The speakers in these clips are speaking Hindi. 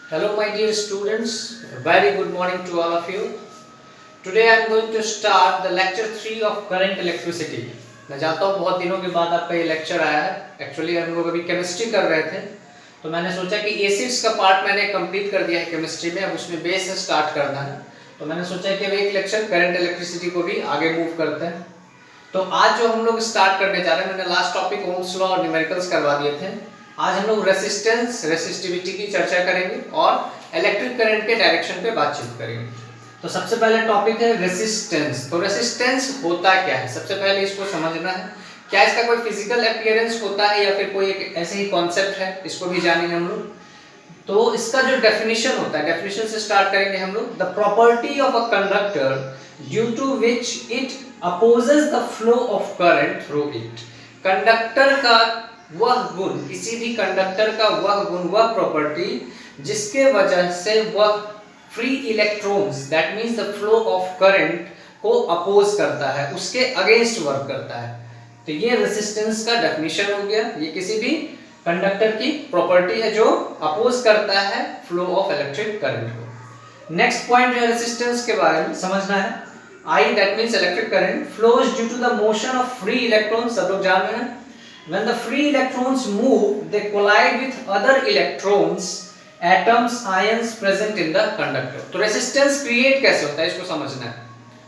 Hello, my dear students. A very good morning to all of you. Today I am going to start the lecture 3 of current electricity. मैं जानता हूँ बहुत दिनों के बाद आपका ये लेक्चर आया है. एक्चुअली हम लोग अभी केमिस्ट्री कर रहे थे, तो मैंने सोचा कि एसिड्स का पार्ट मैंने कंप्लीट कर दिया है केमिस्ट्री में, अब उसमें बेस से स्टार्ट करना है. तो मैंने सोचा कि अब एक लेक्चर करंट इलेक्ट्रिसिटी को भी आगे मूव करते हैं. तो आज जो हम लोग स्टार्ट करने जा रहे हैं, मैंने लास्ट टॉपिक ओम्स लॉ और न्यूमेरिकल्स करवा दिए थे. आज हम लोग रेसिस्टेंस, रेसिस्टिविटी की चर्चा करेंगे और इलेक्ट्रिक करंट के डायरेक्शन पे बातचीत करेंगे. तो सबसे पहले टॉपिक है रेसिस्टेंस. तो रेसिस्टेंस होता क्या है, सबसे पहले इसको समझना है. क्या इसका कोई फिजिकल अपीयरेंस होता है या फिर कोई एक ऐसे ही कॉन्सेप्ट है, इसको भी जानेंगे हम लोग. तो इसका जो डेफिनेशन होता है, डेफिनेशन से स्टार्ट करेंगे हम लोग. The property of a conductor due to which it opposes the flow of current through it. Conductor का वह गुण, किसी भी कंडक्टर का वह गुण, वह प्रॉपर्टी जिसके वजह से वह free electrons, that means the flow of current को अपोज करता है, उसके अगेंस्ट वर्क करता है. तो ये रेजिस्टेंस का डेफिनेशन हो गया. ये किसी भी कंडक्टर की प्रॉपर्टी है जो अपोज करता है फ्लो ऑफ इलेक्ट्रिक करंट को. नेक्स्ट पॉइंट जो है रेजिस्टेंस के बारे में समझना है. I that means electric current flows due to the motion of free electrons. सब लोग जान रहे हैं. When the free electrons move, they collide with other electrons, atoms, ions present in the conductor. तो resistance create कैसे होता है, इसको समझना है.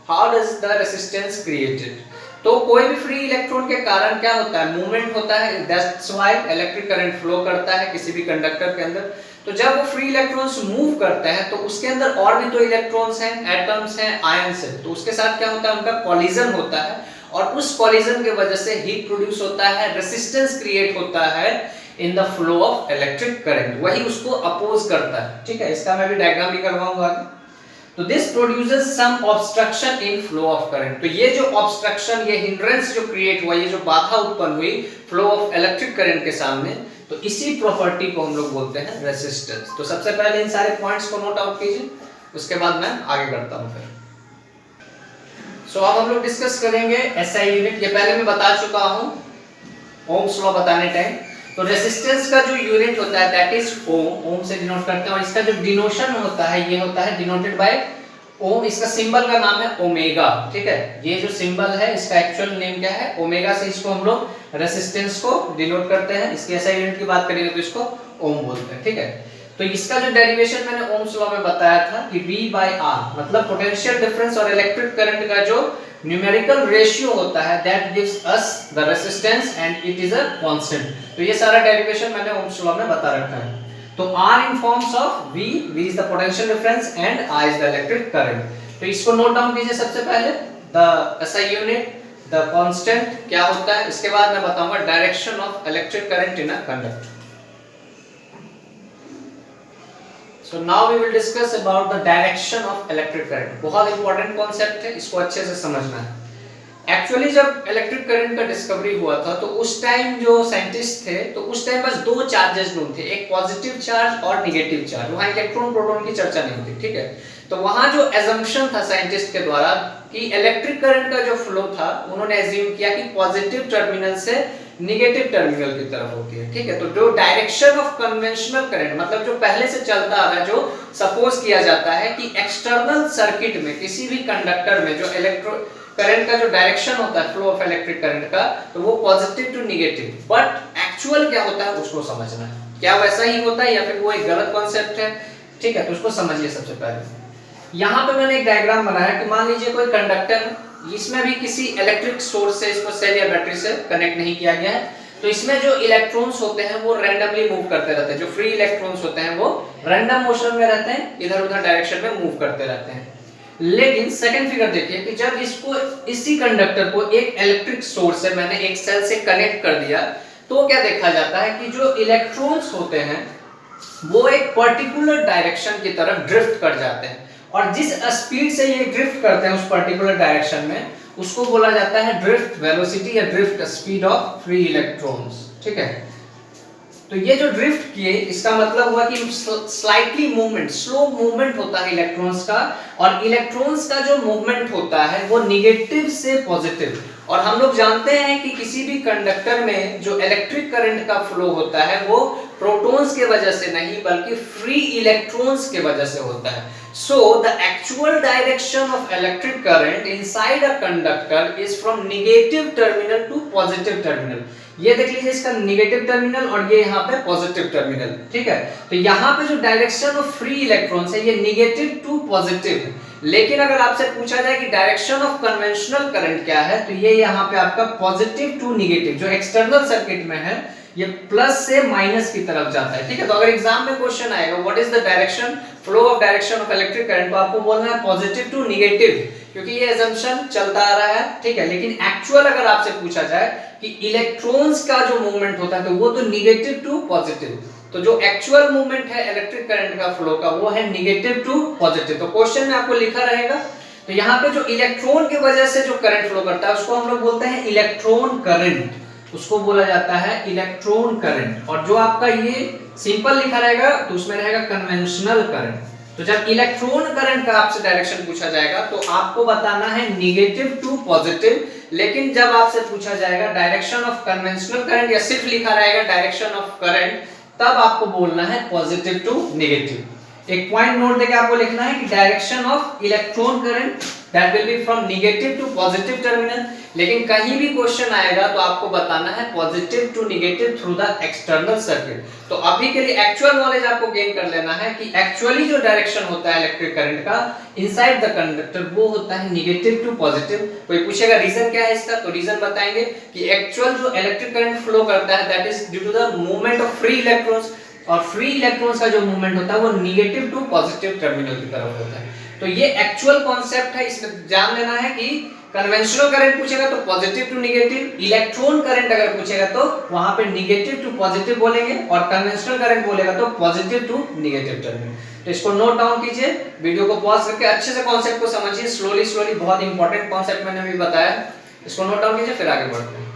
How does the resistance created? तो कोई भी फ्री इलेक्ट्रॉन के कारण क्या होता है, मूवमेंट होता है. That's why electric current flow करता है किसी भी कंडक्टर के अंदर. तो जब वो फ्री इलेक्ट्रॉन्स मूव करते हैं तो उसके अंदर और भी तो इलेक्ट्रॉन्स हैं, एटम्स हैं, आयंस हैं. तो उसके साथ क्या होता है, उनका कॉलिजन होता है और उस कॉलिजन के वजह से हीट प्रोड्यूस होता है, रेजिस्टेंस क्रिएट होता है in the flow of electric current. वही उसको अपोज करता है. ठीक है, इसका मैं भी डायग्राम भी करवाऊंगा आगे. तो this produces some obstruction in flow of current. तो ये जो ऑब्स्ट्रक्शन, ये हिंड्रेंस जो क्रिएट हुआ, ये जो बाधा उत्पन्न हुई फ्लो ऑफ इलेक्ट्रिक करंट के सामने, तो इसी प्रॉपर्टी को हम लोग बोलते हैं रेजिस्टेंस. तो सबसे पहले इन सारे पॉइंट्स को नोट आउट कीजिए, उसके बाद मैं आगे करता हूं फिर. सो अब हम लोग डिस्कस करेंगे एसआई यूनिट. ये पहले मैं बता चुका हूं ओम्स लॉ बताने टाइम. तो रेजिस्टेंस का जो यूनिट होता है दैट इज ओम. ओम से डिनोट करते हैं और इसका जो डिनोशन होता है ये होता है डिनोटेड बाय ओम. इसका सिंबल का नाम है ओमेगा. ठीक है, ये जो सिंबल है इसका एक्चुअल नेम क्या है, ओमेगा से इसको हम लोग रेजिस्टेंस को डिनोट करते हैं. इसकी एसआई यूनिट की बात करेंगे तो इसको ओम बोलते हैं. ठीक है, तो इसका जो डेरिवेशन मैंने ओम्स लॉ में बताया था कि V by R मतलब पोटेंशियल डिफरेंस और इलेक्ट्रिक करंट का जो न्यूमेरिकल रेशियो होता है that gives us the resistance and it is a constant. तो ये सारा डेरिवेशन मैंने ओम्स लॉ में बता रखा है. तो R in forms of V is the potential difference and I is the electric current. तो इसको नोट डाउन कीजिए. सबसे पहले the SI unit, the constant क्या होता है, इसके बाद मैं बताऊंगा direction of electric current in a conductor. So now we will discuss about the direction of electric current. बहुत इंपॉर्टेंट कॉन्सेप्ट है, इसको अच्छे से समझना है. एक्चुअली जब इलेक्ट्रिक करंट का डिस्कवरी हुआ था तो उस टाइम जो साइंटिस्ट थे तो उस टाइम बस दो चार्जेस नोन थे, एक पॉजिटिव चार्ज और नेगेटिव चार्ज. वहां इलेक्ट्रॉन प्रोटॉन की चर्चा नहीं थी. ठीक है, तो वहां जो एजम्पशन था साइंटिस्ट के द्वारा कि इलेक्ट्रिक करंट का जो फ्लो था, उन्होंने एज्यूम किया कि पॉजिटिव टर्मिनल से नेगेटिव टर्मिनल की तरफ होती है. ठीक है, तो जो डायरेक्शन ऑफ कन्वेंशनल करंट मतलब जो पहले से चलता आ रहा है, जो सपोज किया जाता है कि एक्सटर्नल सर्किट में किसी भी कंडक्टर में जो इलेक्ट्रो करंट का जो डायरेक्शन होता है फ्लो ऑफ इलेक्ट्रिक करंट का, तो वो positive to negative. But actual क्या होता है उसको समझना है. क्या वैसा ही होता है या फिर वो एक गलत कॉन्सेप्ट है. ठीक है, तो उसको समझिए. सबसे पहले यहाँ पे मैंने एक डायग्राम बनाया कि मान लीजिए कोई कंडक्टर, इसमें भी किसी इलेक्ट्रिक सोर्स से इसको सेल या बैटरी से कनेक्ट नहीं किया गया है. तो इसमें जो इलेक्ट्रॉन्स होते हैं वो रैंडमली मूव करते रहते हैं. जो फ्री इलेक्ट्रॉन्स होते हैं वो रैंडम मोशन में रहते हैं, इधर उधर डायरेक्शन में मूव करते रहते हैं. लेकिन सेकंड फिगर देखिए कि जब इसको, इसी कंडक्टर को एक इलेक्ट्रिक सोर्स से मैंने एक सेल से कनेक्ट कर दिया, तो क्या देखा जाता है कि जो इलेक्ट्रॉन्स होते हैं वो एक पर्टिकुलर डायरेक्शन की तरफ ड्रिफ्ट कर जाते हैं. और जिस स्पीड से ये ड्रिफ्ट करते हैं उस पर्टिकुलर डायरेक्शन में, उसको बोला जाता है ड्रिफ्ट वेलोसिटी या drift speed of free electrons. ठीक है, तो ये जो ड्रिफ्ट किए इसका मतलब हुआ कि स्लाइटली मूवमेंट, स्लो मूवमेंट होता है इलेक्ट्रॉन्स का. और इलेक्ट्रॉन्स का जो मूवमेंट होता है वो नेगेटिव से पॉजिटिव और हम लोग जानते हैं कि किसी भी कंडक्टर में जो इलेक्ट्रिक करंट का फ्लो होता है वो प्रोटॉन्स के वजह से नहीं बल्कि फ्री इलेक्ट्रॉन्स के वजह से होता है। So the actual direction of electric current inside a conductor is from negative terminal to positive terminal। ये देख लीजिए इसका नेगेटिव टर्मिनल और ये यहाँ पे पॉजिटिव टर्मिनल, ठीक है। तो यहाँ पे जो डायरेक्शन ऑफ फ्री इलेक्ट्रॉन्स है ये नेगेटिव टू पॉजिटिव है। लेकिन अगर आपसे पूछा जाए कि डायरेक्शन ऑफ कन्वेंशनल करंट क्या है, तो ये यहाँ पे आपका पॉजिटिव टू नेगेटिव, जो एक्सटर्नल सर्किट में है ये प्लस से माइनस की तरफ जाता है, ठीक है। तो अगर एग्जाम में क्वेश्चन आएगा what is the direction flow of direction of electric current, तो आपको बोलना है पॉजिटिव टू नेगेटिव, क्योंकि ये अजम्पशन चलता आ रहा है, ठीक है। लेकिन एक्चुअल अगर आपसे पूछा जाए कि इलेक्ट्रॉन्स का जो मूवमेंट होता है तो वो तो नेगेटिव टू पॉजिटिव, तो जो एक्चुअल मूवमेंट है इलेक्ट्रिक करंट का फ्लो का वो है नेगेटिव टू पॉजिटिव। तो क्वेश्चन में आपको लिखा रहेगा, तो यहाँ पे जो इलेक्ट्रॉन की वजह से जो करंट फ्लो करता है उसको हम लोग बोलते हैं इलेक्ट्रॉन करंट, उसको बोला जाता है इलेक्ट्रॉन करंट। और जो आपका ये सिंपल लिखा रहेगा तो उसमें रहेगा कन्वेंशनल करंट। तो जब इलेक्ट्रॉन करंट का आपसे डायरेक्शन पूछा जाएगा तो आपको बताना है नेगेटिव टू पॉजिटिव, लेकिन जब आपसे पूछा जाएगा डायरेक्शन ऑफ कन्वेंशनल करंट या सिर्फ लिखा रहेगा डायरेक्शन ऑफ करंट, तब आपको बोलना है पॉजिटिव टू नेगेटिव। एक पॉइंट नोट देके आपको लिखना है कि direction of electron current that will be from negative to positive terminal, लेकिन कहीं भी क्वेश्चन आएगा तो आपको बताना है positive to negative through the external circuit. तो अभी के लिए एक्चुअल नॉलेज आपको गेन कर लेना है कि एक्चुअली जो डायरेक्शन होता है इलेक्ट्रिक करंट का इनसाइड द कंडक्टर वो होता है नेगेटिव टू पॉजिटिव। कोई पूछेगा रीजन क्या है इसका, तो रीजन बताएंगे कि एक्चुअल जो इलेक्ट्रिक करंट फ्लो करता है that is due to the movement of free electrons, और फ्री इलेक्ट्रॉन्स का जो मूवमेंट होता है वो नेगेटिव टू पॉजिटिव टर्मिनल की तरफ होता है। तो ये एक्चुअल कॉन्सेप्ट है, इसमें जान लेना है कि कन्वेंशनल करंट पूछेगा तो positive to negative, electron current अगर पूछेगा तो वहां पे नेगेटिव टू पॉजिटिव बोलेंगे, और कन्वेंशनल करंट बोलेगा तो पॉजिटिव टू नेगेटिव टर्मिनल। तो इसको नोट डाउन कीजिए, वीडियो को पॉज करके अच्छे से कॉन्सेप्ट को समझिए स्लोली स्लोली, बहुत इंपॉर्टेंट कॉन्सेप्ट मैंने अभी बताया, इसको नोट डाउन कीजिए फिर आगे बढ़ते हैं।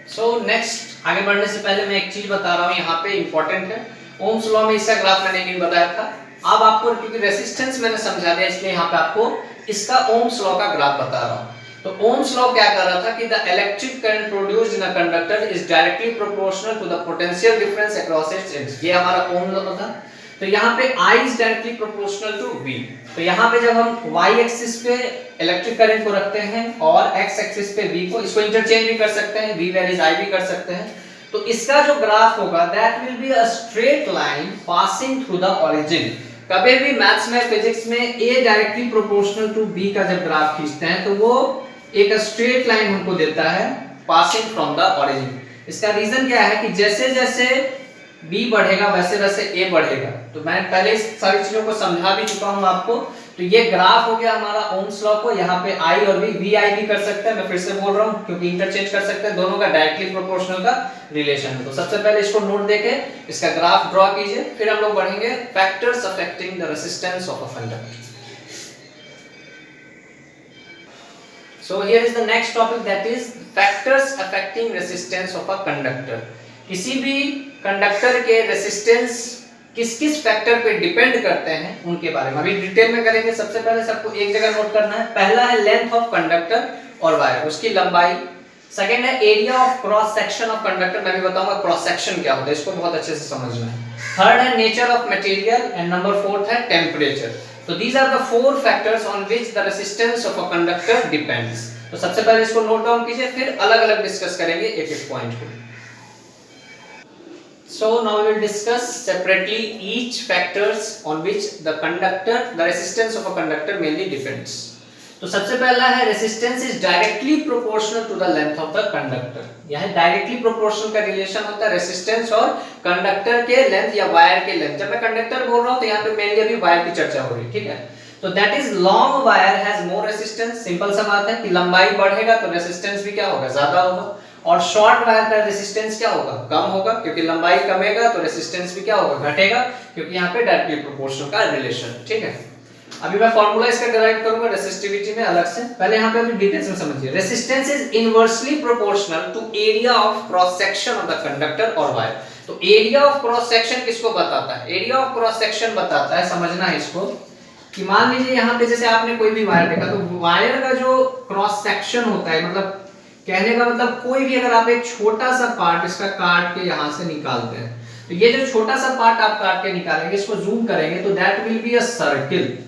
सो नेक्स्ट आगे बढ़ने से पहले मैं एक चीज बता रहा हूं, यहाँ पे इंपॉर्टेंट है, ओम्स लॉ में इसका ग्राफ मैंने नहीं बताया था। अब आपको क्योंकि रेजिस्टेंस मैंने समझा दिया इसलिए यहाँ पे आपको इसका ओम्स लॉ का ग्राफ बता रहा हूँ। तो ओम्स लॉ क्या कर रहा था कि the electric current produced in a conductor is directly proportional to the potential difference across its ends. ये हमारा ओम लॉ था। तो यहाँ पे I is directly proportional to V। तो यहाँ पे जब हम y एक्सिस पे इलेक्ट्रिक करंट को रखते हैं और x एक्सिस पे V को, इसको इंटरचेंज भी कर सकते हैं, V वैल्यूज I भी कर सकते हैं। तो इसका जो ग्राफ होगा that will be a straight line passing through the origin. कभी भी मैथ्स में फिजिक्स में A directly proportional to B का जब ग्राफ खींचते हैं तो वो एक स्ट्रेट लाइन हमको देता है पासिंग फ्रॉम द ओरिजिन। इसका रीजन क्या है कि जैसे जैसे B बढ़ेगा वैसे वैसे A बढ़ेगा। तो मैं पहले इस सारी चीजों को समझा भी चुका हूं आपको। तो ये ग्राफ हो गया हमारा ओम्स लॉ को, यहाँ पे I और V, VI भी कर सकते हैं, मैं फिर से बोल रहा हूँ क्योंकि इंटरचेंज कर सकते हैं, दोनों का डायरेक्टली प्रोपोर्शनल का रिलेशन है। तो सबसे पहले इसको नोट देके इसका ग्राफ ड्रॉ कीजिए, फिर हम लोग बढ़ेंगे factors affecting the resistance of a conductor. So here is the next topic, that is factors affecting resistance of a conductor। किसी भी कंडक्टर के रेजिस्टेंस किस किस फैक्टर पे डिपेंड करते हैं उनके बारे में अभी डिटेल में करेंगे। सबसे पहले सबको एक जगह नोट करना है, पहला है लेंथ ऑफ कंडक्टर और वायर, उसकी लंबाई। सेकंड है area of cross section of conductor, मैं भी बताऊंगा क्रॉस सेक्शन क्या होता है, इसको बहुत अच्छे से समझना है। थर्ड है nature of material and number fourth है टेम्परेचर। तो these are the four factors on which the resistance of a conductor depends। तो सबसे पहले इसको नोट डाउन कीजिए, फिर अलग-अलग डिस्कस करेंगे एक-एक पॉइंट को। So now we will discuss separately each factors on which the resistance of a conductor mainly depends। तो सबसे पहला है resistance is directly proportional to the length of the conductor. यह डायरेक्टली प्रोपोर्शनल का रिलेशन होता है रेजिस्टेंस और कंडक्टर के लेंथ या वायर के लेंथ। जब मैं कंडक्टर बोल रहा हूं तो यहां पे मेनली अभी वायर की चर्चा हो रही है, ठीक है। तो that is long wire has more resistance. Simple सा बात है कि लंबाई बढ़ेगा तो रेजिस्टेंस भी क्या होगा, ज्यादा होगा। और शॉर्ट वायर का रेजिस्टेंस क्या होगा, कम होगा, क्योंकि लंबाई कमेगा तो रेजिस्टेंस भी क्या होगा, घटेगा, क्योंकि यहाँ पे डायरेक्टली प्रोपोर्शनल का रिलेशन, ठीक है। अभी मैं फार्मूला इसका डिराइव करूंगा रेसिस्टिविटी में अलग से, पहले यहाँ पे अभी डिटेल्स में समझिए। Resistance is inversely proportional to area of cross section of the conductor और वायर। तो एरिया ऑफ क्रॉस सेक्शन किसको बताता है, एरिया ऑफ क्रॉस सेक्शन बताता है, समझना है इसको, कि मान लीजिए यहाँ पे जैसे आपने कोई भी वायर देखा, तो वायर का जो क्रॉस सेक्शन होता है, मतलब कहने का मतलब कोई भी अगर आप एक छोटा सा पार्ट इसका काट के यहाँ से निकालते हैं, तो ये जो छोटा सा पार्ट आप काट के निकालेंगे, इसको जूम करेंगे तो that will be a circle.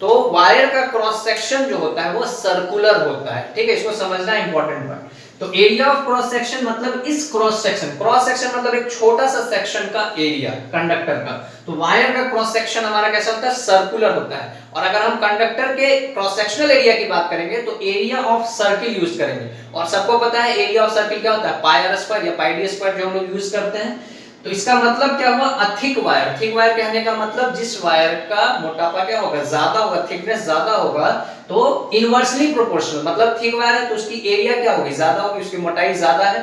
तो वायर का क्रॉस सेक्शन जो होता है वो सर्कुलर होता है, ठीक है, इसको समझना इंपॉर्टेंट बात। तो एरिया ऑफ क्रॉस सेक्शन मतलब इस क्रॉस सेक्शन मतलब एक छोटा सा सेक्शन का एरिया कंडक्टर का। तो वायर का क्रॉस सेक्शन हमारा कैसा होता है, सर्कुलर होता है। और अगर हम कंडक्टर के क्रॉस सेक्शनल एरिया की बात करेंगे तो एरिया ऑफ सर्किल यूज करेंगे। और सबको पता है एरिया ऑफ सर्किल क्या होता है, पाई आर स्क्वायर या पाई डी स्क्वायर जो हम लोग यूज करते हैं। तो इसका मतलब क्या हुआ, a thick wire. Thick wire कहने का मतलब जिस वायर का मोटापा क्या होगा, ज्यादा होगा, थिकनेस ज्यादा होगा, तो इनवर्सली प्रोपोर्शनल, मतलब थिक वायर है तो उसकी एरिया क्या होगी, ज्यादा होगी, उसकी मोटाई ज्यादा है,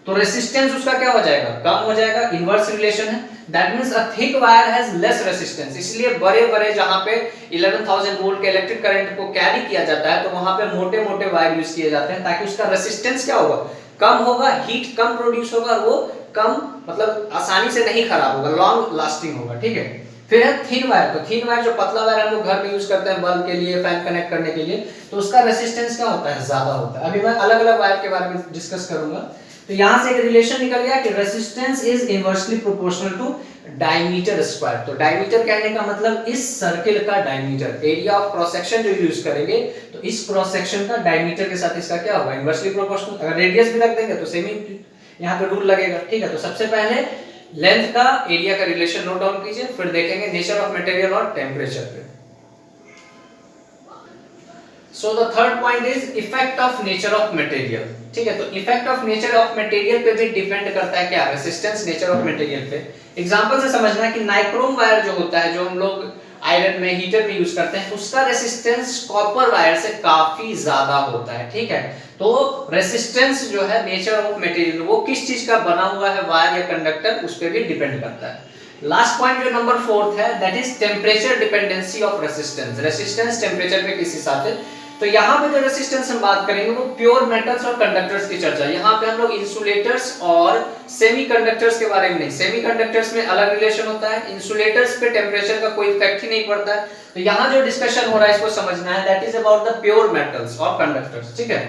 तो रेजिस्टेंस उसका क्या हो जाएगा, कम हो जाएगा। इनवर्स रिलेशन है। That means a thick wire has less resistance. इसलिए बड़े-बड़े जहां पे 11000 वोल्ट के इलेक्ट्रिक करंट को कैरी किया जाता है, तो वहां पे मोटे-मोटे वायर यूज किए जाते हैं ताकि उसका रेजिस्टेंस क्या होगा, कम होगा, हीट कम प्रोड्यूस होगा, और वो कम मतलब आसानी से नहीं खराब होगा, लॉन्ग लास्टिंग होगा, ठीक है। फिर है थिन वायर। तो थिन वायर जो पतला वायर हम लोग घर में यूज करते हैं बल्ब के लिए, फैन कनेक्ट करने के लिए, तो उसका रेजिस्टेंस क्या होता है, ज्यादा होता है। अभी मैं अलग-अलग वायर के बारे में डिस्कस करूंगा। तो यहां से एक रिलेशन निकल गया कि resistance is inversely proportional to diameter square. तो डायमीटर कहने का मतलब इस सर्किल का diameter, area of cross section जो यूज करेंगे, तो इस क्रॉस सेक्शन का डायमीटर के साथ इसका क्या होगा, इनवर्सली प्रोपोर्शनल। अगर रेडियस भी रख देंगे तो सेम ही यहाँ पे रूल लगेगा, ठीक है। तो सबसे पहले लेंथ का एरिया का रिलेशन नोट डाउन कीजिए, फिर देखेंगे नेचर ऑफ मटेरियल और टेम्परेचर पे। So the third point is effect of nature of material, ठीक है। तो effect of nature of material पे भी डिपेंड करता है क्या, रेजिस्टेंस नेचर ऑफ मटेरियल पे। एग्जांपल से समझना है कि नाइक्रोम वायर जो होता है, जो हम लोग आयरन में, हीटर में यूज करते हैं, उसका रेजिस्टेंस कॉपर वायर से काफी ज्यादा होता है, ठीक है। तो रेजिस्टेंस जो है नेचर ऑफ मटेरियल, वो किस चीज का बना हुआ है, वायर या कंडक्टर, उस पे भी डिपेंड करता है। लास्ट पॉइंट जो नंबर 4 है, that is temperature dependency of resistance. Resistance temperature पे किस हिसाब से। तो यहाँ पे जो रेजिस्टेंस हम बात करेंगे वो प्योर मेटल्स और कंडक्टर्स की चर्चा। यहाँ पे हम लोग इंसुलेटर्स और सेमीकंडक्टर्स के बारे में नहीं, सेमीकंडक्टर्स में अलग रिलेशन होता है, इंसुलेटर्स पे टेम्परेचर का कोई इफेक्ट ही नहीं पड़ता है। तो यहाँ जो डिस्कशन हो रहा है इसको समझना है, that is about the pure metals और कंडक्टर्स, ठीक है।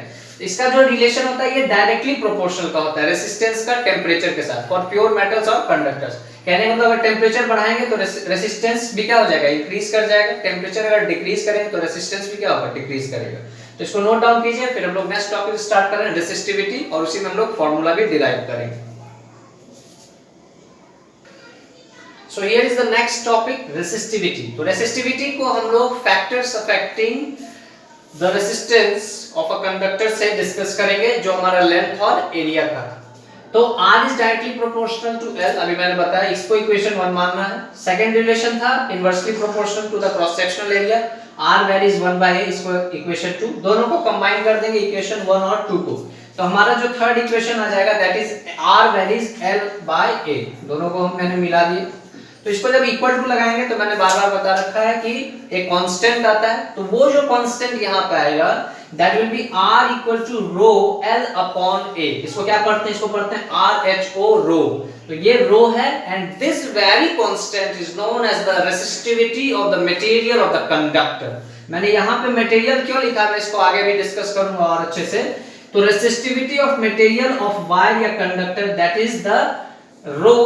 इसका जो रिलेशन होता है ये डायरेक्टली प्रोपोर्शनल का होता है रेजिस्टेंस का टेम्परेचर के साथ, फॉर प्योर मेटल्स और कंडक्टर्स। कहने का मतलब अगर टेम्परेचर बढ़ाएंगे तो रेजिस्टेंस भी क्या हो जाएगा, इंक्रीज कर जाएगा। टेम्परेचर अगर डिक्रीज करेंगे तो रेजिस्टेंस भी क्या होगा, डिक्रीज करेगा। तो इसको नोट डाउन कीजिए, फिर हम लोग नेक्स्ट टॉपिक स्टार्ट कर रहे हैं, रेसिस्टिविटी, और उसी में हम लोग फार्मूला भी डिराइव करेंगे। So here is the next topic, resistivity. तो रेसिस्टिविटी को हम लोग factors affecting the resistance of a conductor से डिस्कस करेंगे, जो हमारा लेंथ और एरिया का। तो R is directly proportional to L, अभी मैंने बताया, इसको इक्वेशन 1 मानना है। सेकंड रिलेशन था inversely proportional to the cross sectional area, R varies 1/a, इसको इक्वेशन 2, दोनों को कंबाइन कर देंगे इक्वेशन 1 और 2 को। तो हमारा जो थर्ड इक्वेशन आ जाएगा that is R varies L/a, दोनों को मैंने मिला दिए। तो इसको जब इक्वल टू लगाएंगे तो मैंने बार-बार बता रखा है कि एक कांस्टेंट आता है, तो वो जो कांस्टेंट यहां पे आएगा that will be R equal to rho L upon A। इसको क्या पढ़ते हैं, इसको पढ़ते हैं RHO rho। तो ये rho है, and this very constant is known as the resistivity of the material of the conductor। मैंने यहाँ पे मटेरियल क्यों लिखा, मैं इसको आगे भी डिस्कस करूंगा और अच्छे से। तो resistivity of material of wire या conductor that is the rho,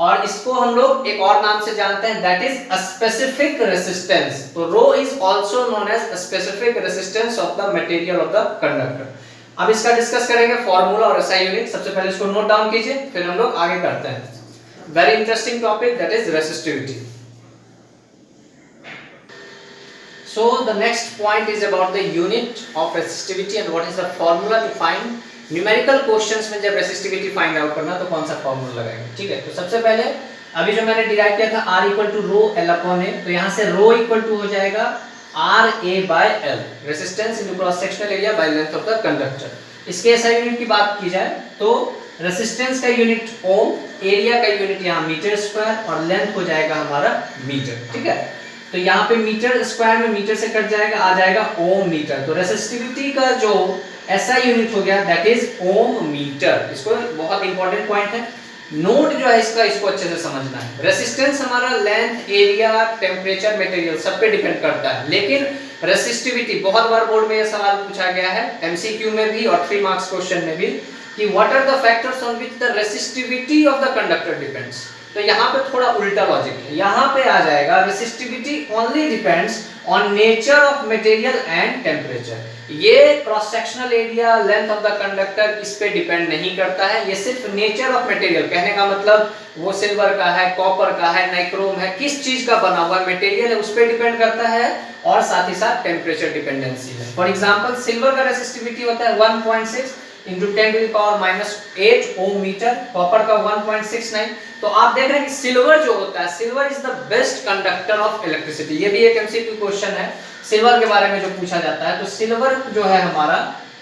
और इसको हम लोग एक और नाम से जानते हैं that is a specific resistance. तो rho is also known as a specific resistance of the material of the conductor. अब इसका डिस्कस करेंगे फॉर्मूला और एसआई यूनिट। सबसे पहले इसको नोट डाउन कीजिए, फिर हम लोग आगे करते हैं। Very interesting topic that is resistivity. So the next point is about the unit of resistivity and what is the formula to find. Numerical questions में जब रेसिस्टिविटी फाइंड आउट करना तो कौन सा फार्मूला लगाएंगे, ठीक है। तो सबसे पहले अभी जो मैंने डिराइव किया था R equal to rho L upon A, तो यहाँ से रो इक्वल टू हो जाएगा RA by L, resistance into cross sectional area by length of the conductor. इसके एसआई यूनिट की बात की जाए तो रेजिस्टेंस का यूनिट ओम, एरिया का यूनिट यहाँ मीटर स्क्वायर, और लेंथ हो जाएगा हमारा मीटर, ठीक है। तो यहाँ पे मीटर स्क्वायर में मीटर से कट जाएगा, आ जाएगा ओम मीटर। तो रेसिस्टिविटी का जो एसआई यूनिट हो गया दैट इज ओम मीटर। इसको बहुत इंपॉर्टेंट पॉइंट है। नोड जो है इसको अच्छे से समझना है। रेसिस्टेंस हमारा लेंथ, एरिया, टेम्परेचर, मटेरियल सब पे डिपेंड करता है, लेकिन रेसिस्टिविटी बहुत बार बोर्ड में ये सवाल पूछा गया है, एमसीक्यू में भी और 3 मार्क्स क्वेश्चन में भी, कि what are the factors on which the resistivity of the conductor depends. तो यहाँ पे थोड़ा उल्टा लॉजिक है, यहाँ पे आ जाएगा resistivity only depends on nature of material and temperature. ये cross sectional area, length of the conductor इस पे डिपेंड नहीं करता है, ये सिर्फ नेचर ऑफ मटेरियल, कहने का मतलब वो सिल्वर का है, कॉपर का है, नाइक्रोम है, किस चीज का बना हुआ मटेरियल है उस पे डिपेंड करता है, और साथ ही साथ टेम्परेचर डिपेंडेंसी है। फॉर एग्जांपल सिल्वर का रेसिस्टिविटी होता है 1.6 into 10⁻⁸ ओम मीटर, कॉपर का 1.69। तो आप देख रहे हैं कि सिल्वर जो होता है, silver is the best conductor of electricity. ये भी एक एमसीक्यू क्वेश्चन है सिल्वर के बारे में जो पूछा जाता है। तो सिल्वर जो है हमारा,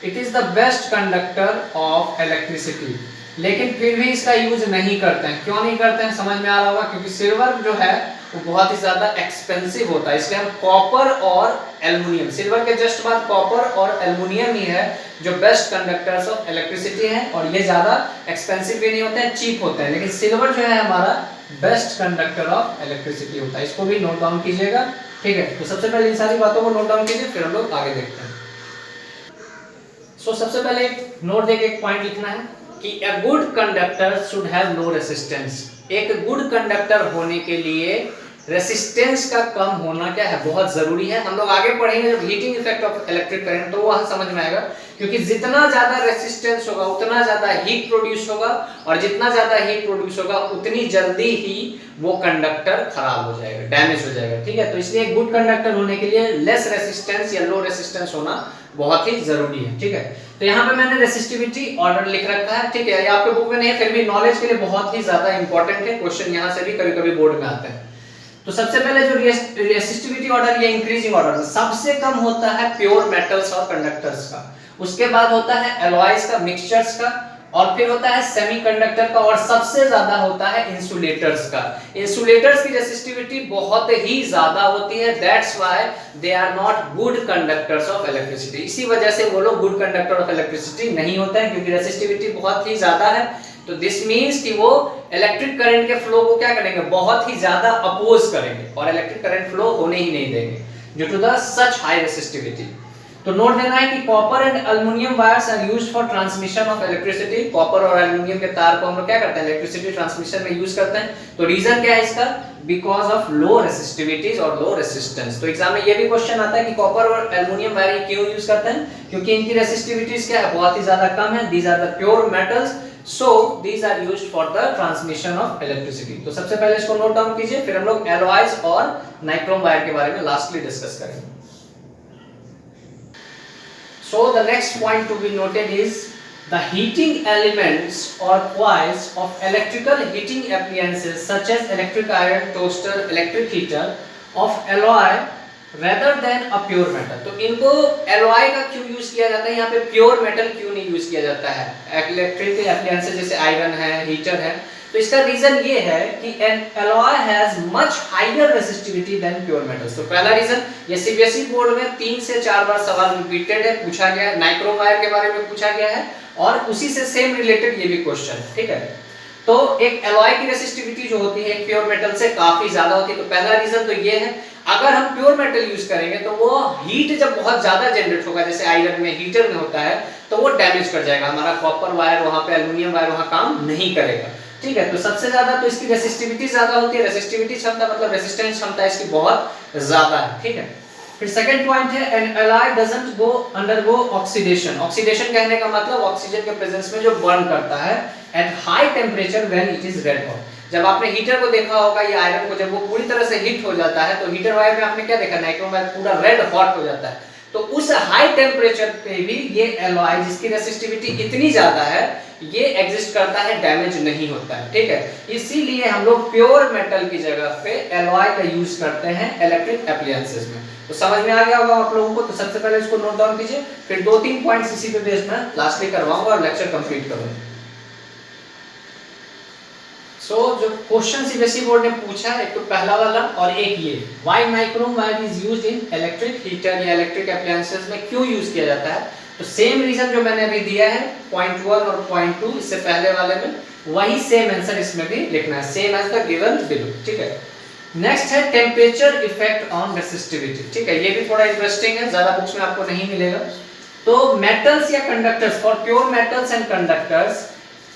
it is the best conductor of electricity, लेकिन फिर भी इसका यूज नहीं करते हैं। क्यों नहीं करते हैं समझ में आ रहा होगा, क्योंकि सिल्वर जो है वो बहुत ही ज्यादा एक्सपेंसिव होता है, इसलिए हम कॉपर और एल्युमिनियम, सिल्वर के जस्ट बाद कॉपर और एल्युमिनियम ही है जो बेस्ट कंडक्टर्स ऑफ इलेक्ट्रिसिटी हैं, और ये ज्यादा एक्सपेंसिव भी नहीं होते हैं, चीप होते हैं, लेकिन सिल्वर जो है हमारा बेस्ट कंडक्टर ऑफ इलेक्ट्रिसिटी होता है। इसको भी नोट डाउन कीजिएगा, ठीक है। तो सबसे पहले इन सारी बातों को नोट डाउन कीजिए, फिर हम लोग आगे देखते हैं। सबसे पहले नोट देके एक पॉइंट लिखना है कि a good conductor should have low resistance। एक गुड कंडक्टर होने के लिए रेसिस्टेंस का कम होना क्या है, बहुत जरूरी है। हम लोग आगे पढ़ेंगे जब heating effect of electric current, तो वह समझ में आएगा, क्योंकि जितना ज्यादा रेसिस्टेंस होगा उतना ज्यादा हीट प्रोड्यूस होगा, और जितना ज्यादा हीट प्रोड्यूस होगा उतनी जल्दी ही वो कंडक्टर खराब हो जाएगा, डैमेज हो जाएगा, ठीक है। तो इसलिए गुड कंडक्टर होने के लिए लेस रेसिस्टेंस या लो रेसिस्टेंस होना बहुत ही जरूरी है, ठीक है। तो यहाँ पे मैंने रेसिस्टिविटी ऑर्डर लिख रखा है, ठीक है। ये आपके बुक में नहीं है, फिर भी नॉलेज के लिए बहुत ही ज्यादा इंपॉर्टेंट है, क्वेश्चन यहाँ से भी कभी कभी बोर्ड में आते हैं। तो सबसे पहले जो रेसिस्टिविटी ऑर्डर, ये इंक्रीजिंग ऑर्डर, सबसे कम होता है प्योर मेटल्स और कंडक्टर्स का, उसके बाद होता है एलॉयज का, मिक्सचर्स का, और फिर होता है सेमीकंडक्टर का, और सबसे ज्यादा होता है इंसुलेटर्स का। इंसुलेटर्स की रेसिस्टिविटी बहुत ही ज्यादा होती है, that's why they are not good conductors of electricity. इसी वजह से वो लोग गुड कंडक्टर ऑफ इलेक्ट्रिसिटी नहीं होते हैं, क्योंकि रेसिस्टिविटी बहुत ही ज्यादा है। तो दिस मींस कि वो इलेक्ट्रिक करंट के फ्लो को क्या करेंगे, बहुत ही ज्यादा अपोज करेंगे, और इलेक्ट्रिक करंट फ्लो होने ही नहीं देंगे due to the such high resistivity. तो नोट देना है कि copper and aluminium wires are used for transmission of electricity. Copper और एल्युमिनियम के तार को हम लोग क्या करते हैं, इलेक्ट्रिसिटी ट्रांसमिशन में यूज करते हैं। तो रीजन क्या है इसका, बिकॉज ऑफ लो रेसिस्टिविटीज और लो रेसिस्टेंस। तो एग्जाम में ये भी क्वेश्चन आता है कि कॉपर और एल्युमिनियम वायर क्यों यूज करते हैं, क्योंकि इनकी रेसिस्टिविटीज क्या है, बहुत ही ज्यादा कम है। These are the pure metals, so these are used for the transmission of electricity। तो सबसे पहले इसको नोट डाउन कीजिए, फिर हम लोग एलॉयज और नाइक्रोम वायर के बारे में लास्टली डिस्कस करेंगे। So the next point to be noted is the heating elements or coils of electrical heating appliances such as electric iron, toaster, electric heater of alloy rather than a pure metal। तो इनको alloy का क्यों यूज किया जाता है, यहाँ पे pure metal क्यों नहीं यूज किया जाता है। इलेक्ट्रिक appliances जैसे आयरन है, हीटर है, तो इसका रीजन ये है कि an alloy has much higher resistivity than pure metals। तो पहला रीजन, ये सीबीएसई बोर्ड में 3 से 4 बार सवाल रिपीटेड है, पूछा गया है, नाइक्रोम वायर के बारे में पूछा गया है, और उसी से सेम रिलेटेड ये भी क्वेश्चन, ठीक है। तो एक एलॉय की रेसिस्टिविटी जो होती है एक प्योर मेटल से काफी ज्यादा होती है। तो पहला रीजन तो ये है, अगर हम प्योर मेटल यूज करेंगे तो वो हीट जब बहुत ज्यादा जनरेट होगा, जैसे आयरन में, हीटर में होता है, तो वो डैमेज कर जाएगा हमारा कॉपर वायर, वहां पे एल्युमिनियम वायर वहां काम नहीं करेगा, ठीक है। तो सबसे ज्यादा तो इसकी रेसिस्टिविटी ज्यादा होती है, रेसिस्टिविटी क्षमता मतलब रेजिस्टेंस क्षमता इसकी बहुत ज्यादा है, ठीक है। फिर सेकंड पॉइंट है N alloy doesn't go undergo oxidation. Oxidation कहने का मतलब ऑक्सीजन के प्रेजेंस में जो बर्न करता है at high temperature when it is red hot. जब आपने हीटर को देखा होगा या आयरन को, जब वो पूरी तरह से हीट हो जाता है तो हीटर वायर में आपने क्या देखा, नाइक्रोम वायर पूरा रेड हॉट हो जाता है। तो उस हाई टेम्परेचर पे भी ये एलॉय जिसकी रेसिस्टिविटी इतनी ज्यादा है ये एग्जिस्ट करता है, डैमेज नहीं होता है, ठीक है। इसीलिए हम लोग प्योर मेटल की जगह पे एलॉय का यूज करते हैं इलेक्ट्रिक एप्लायंसेस में। तो समझ में आ गया होगा आप लोगों को। तो सबसे पहले इसको नोट डाउन कीजिए, फिर 2-3 पॉइंट्स इसी पे बेस्ड मैं लास्टली करवाऊंगा और लेक्चर कंप्लीट करूंगा। जो क्वेश्चन सीबीएसई बोर्ड ने पूछा, एक तो पहला वाला और एक ये, why nichrome wire is used in electric heater या इलेक्ट्रिक एप्लायंसेस में क्यों यूज किया जाता है। तो सेम रीजन जो मैंने अभी दिया है पॉइंट 1 और पॉइंट 2 इससे पहले वाले में, वही सेम आंसर इसमें भी लिखना है, same as the given below. ठीक है, नेक्स्ट है टेम्परेचर इफेक्ट ऑन रेसिस्टिविटी। ठीक है, ये भी थोड़ा इंटरेस्टिंग है, ज्यादा बुक्स में आपको नहीं मिलेगा। तो मेटल्स या conductors, for pure metals and conductors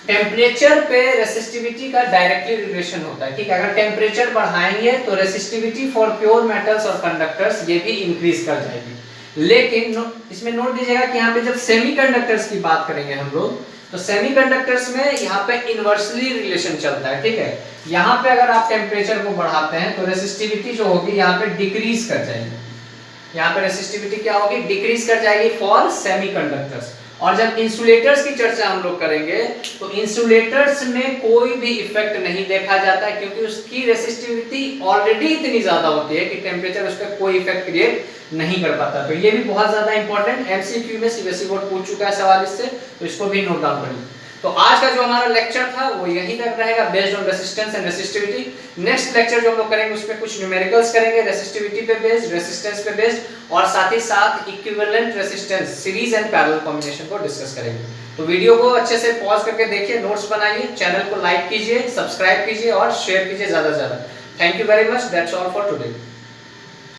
temperature पे रेसिस्टिविटी का डायरेक्टली रिलेशन होता है। ठीक है, अगर टेम्परेचर बढ़ाएंगे तो रेसिस्टिविटी फॉर प्योर मेटल्स और कंडक्टर्स ये भी इंक्रीज कर जाएगी। लेकिन इसमें नोट दीजिएगा कि यहाँ पे जब सेमीकंडक्टर्स की बात करेंगे हम लोग, तो सेमीकंडक्टर्स में यहाँ पे इनवर्सली रिलेशन चलता है। ठीक है, यहाँ पे अगर आप टेम्परेचर को बढ़ाते हैं तो रेसिस्टिविटी जो होगी यहाँ पे डिक्रीज कर जाएगी। यहाँ पे रेसिस्टिविटी क्या होगी, डिक्रीज कर जाएगी फॉर सेमीकंडक्टर्स। और जब इंसुलेटर्स की चर्चा हम लोग करेंगे तो इंसुलेटर्स में कोई भी इफेक्ट नहीं देखा जाता है, क्योंकि उसकी रेसिस्टिविटी ऑलरेडी इतनी ज्यादा होती है कि टेम्परेचर उस पर कोई इफेक्ट क्रिएट नहीं कर पाता। तो ये भी बहुत ज्यादा इंपॉर्टेंट, एमसीक्यू में सीबीएसई बोर्ड पूछ चुका है सवाल इससे, तो इसको भी नोट डाउन करिए। तो आज का जो हमारा लेक्चर था वो यहीं तक रहेगा, based on resistance and resistivity. Next lecture जो हम लोग करेंगे उसमें कुछ न्यूमेरिकल्स करेंगे, रेसिस्टिविटी पे बेस्ड, रेसिस्टेंस पे बेस्ड, और साथ ही साथ equivalent resistance, series and parallel combination को डिस्कस करेंगे। तो वीडियो को अच्छे से पॉज करके देखिए, नोट्स बनाइए, चैनल को लाइक कीजिए, सब्सक्राइब कीजिए और शेयर कीजिए ज्यादा से ज्यादा। Thank you very much, that's all for today.